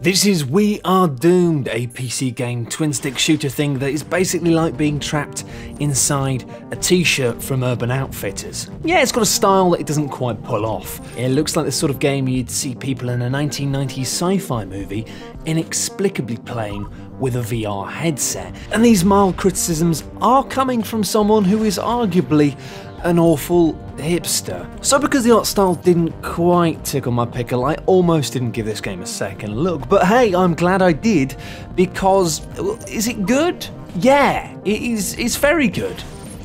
This is We Are Doomed, a PC game twin-stick shooter thing that is basically like being trapped inside a t-shirt from Urban Outfitters. Yeah, it's got a style that it doesn't quite pull off. It looks like the sort of game you'd see people in a 1990s sci-fi movie inexplicably playing with a VR headset. And these mild criticisms are coming from someone who is arguably an awful hipster. So because the art style didn't quite tickle my pickle, I almost didn't give this game a second look. But hey, I'm glad I did, because is it good? Yeah, it is. It's very good.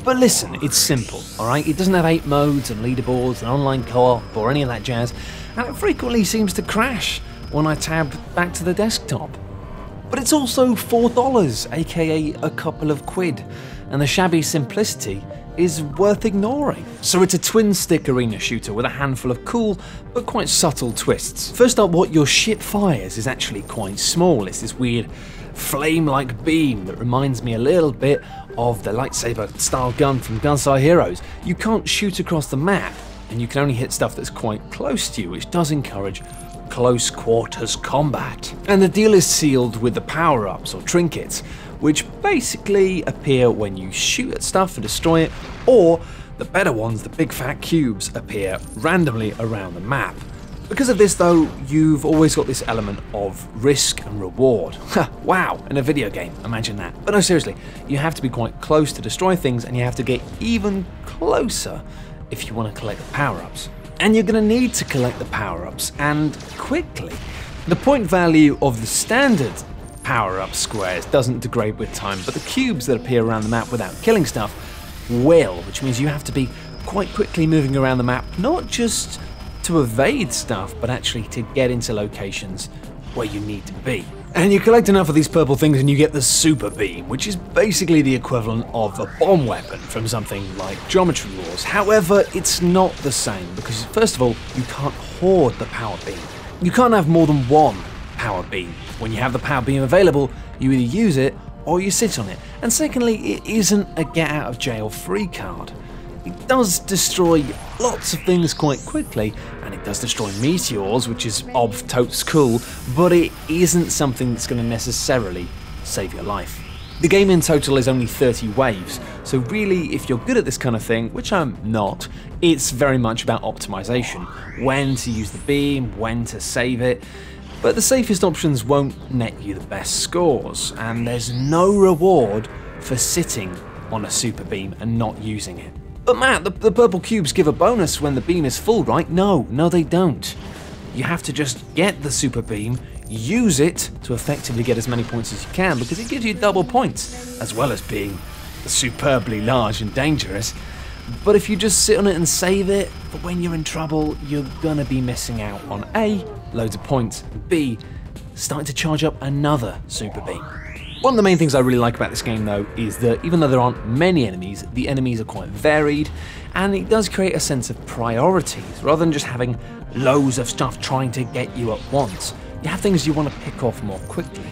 But listen, it's simple, alright? It doesn't have 8 modes and leaderboards and online co-op or any of that jazz, and it frequently seems to crash when I tab back to the desktop. But it's also $4, aka a couple of quid, and the shabby simplicity is worth ignoring. So it's a twin-stick arena shooter with a handful of cool but quite subtle twists. First up, what your ship fires is actually quite small. It's this weird flame-like beam that reminds me a little bit of the lightsaber-style gun from Gunstar Heroes. You can't shoot across the map, and you can only hit stuff that's quite close to you, which does encourage close quarters combat. And the deal is sealed with the power-ups or trinkets, which basically appear when you shoot at stuff and destroy it, or the better ones, the big fat cubes, appear randomly around the map. Because of this though, you've always got this element of risk and reward. Wow, in a video game, imagine that. But no, seriously, you have to be quite close to destroy things, and you have to get even closer if you want to collect the power-ups. And you're going to need to collect the power-ups, and quickly. The point value of the standard power-up squares doesn't degrade with time, but the cubes that appear around the map without killing stuff will, which means you have to be quite quickly moving around the map, not just to evade stuff, but actually to get into locations where you need to be. And you collect enough of these purple things and you get the Super Beam, which is basically the equivalent of a bomb weapon from something like Geometry Wars. However, it's not the same, because first of all, you can't hoard the power beam. You can't have more than one power beam. When you have the power beam available, you either use it or you sit on it. And secondly, it isn't a get out of jail free card. It does destroy lots of things quite quickly, and it does destroy meteors, which is totes cool, but it isn't something that's going to necessarily save your life. The game in total is only 30 waves, so really if you're good at this kind of thing, which I'm not, it's very much about optimization. When to use the beam, when to save it. But the safest options won't net you the best scores, and there's no reward for sitting on a super beam and not using it. But Matt, the purple cubes give a bonus when the beam is full, right? No, they don't. You have to just get the super beam, use it to effectively get as many points as you can, because it gives you double points, as well as being superbly large and dangerous. But if you just sit on it and save it, for when you're in trouble, you're gonna be missing out on A, loads of points, and B, starting to charge up another super beam. One of the main things I really like about this game though is that even though there aren't many enemies, the enemies are quite varied, and it does create a sense of priorities, rather than just having loads of stuff trying to get you at once. You have things you want to pick off more quickly.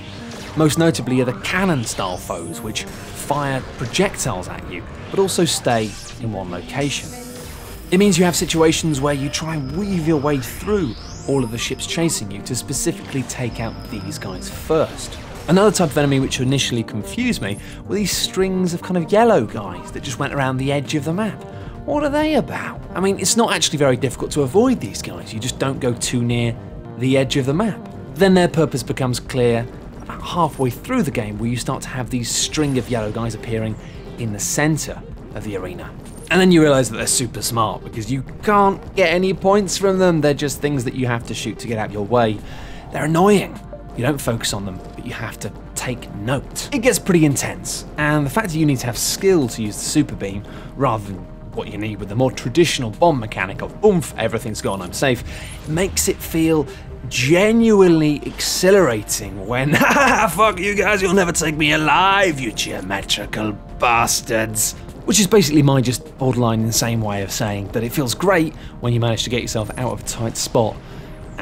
Most notably are the cannon style foes, which fire projectiles at you, but also stay in one location. It means you have situations where you try and weave your way through all of the ships chasing you to specifically take out these guys first. Another type of enemy which initially confused me were these strings of kind of yellow guys that just went around the edge of the map. What are they about? I mean, it's not actually very difficult to avoid these guys, you just don't go too near the edge of the map. Then their purpose becomes clear about halfway through the game, where you start to have these string of yellow guys appearing in the centre of the arena. And then you realise that they're super smart, because you can't get any points from them, they're just things that you have to shoot to get out of your way. They're annoying. You don't focus on them, but you have to take note. It gets pretty intense, and the fact that you need to have skill to use the super beam, rather than what you need with the more traditional bomb mechanic of oomph, everything's gone, I'm safe, makes it feel genuinely exhilarating when, fuck you guys, you'll never take me alive, you geometrical bastards. Which is basically my just borderline insane way of saying that it feels great when you manage to get yourself out of a tight spot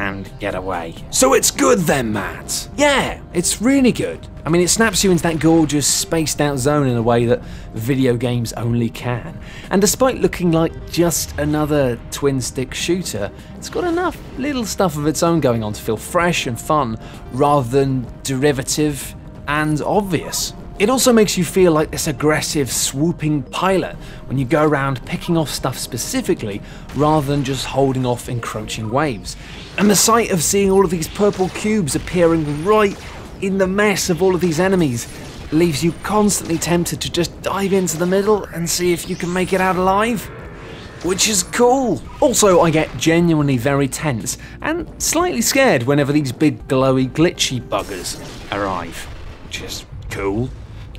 and get away. So it's good then, Matt? Yeah, it's really good. I mean, it snaps you into that gorgeous, spaced out zone in a way that video games only can. And despite looking like just another twin-stick shooter, it's got enough little stuff of its own going on to feel fresh and fun, rather than derivative and obvious. It also makes you feel like this aggressive, swooping pilot when you go around picking off stuff specifically, rather than just holding off encroaching waves. And the sight of seeing all of these purple cubes appearing right in the mess of all of these enemies leaves you constantly tempted to just dive into the middle and see if you can make it out alive. Which is cool. Also, I get genuinely very tense and slightly scared whenever these big glowy glitchy buggers arrive. Which is cool.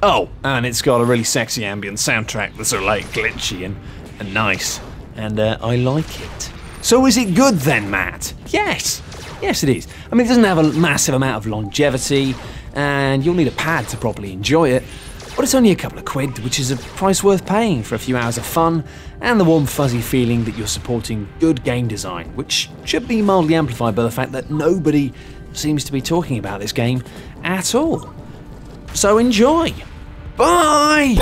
Oh, and it's got a really sexy ambient soundtrack that's all like glitchy and nice. And I like it. So is it good then, Matt? Yes. Yes, it is. I mean, it doesn't have a massive amount of longevity, and you'll need a pad to properly enjoy it, but it's only a couple of quid, which is a price worth paying for a few hours of fun, and the warm fuzzy feeling that you're supporting good game design, which should be mildly amplified by the fact that nobody seems to be talking about this game at all. So enjoy! Bye!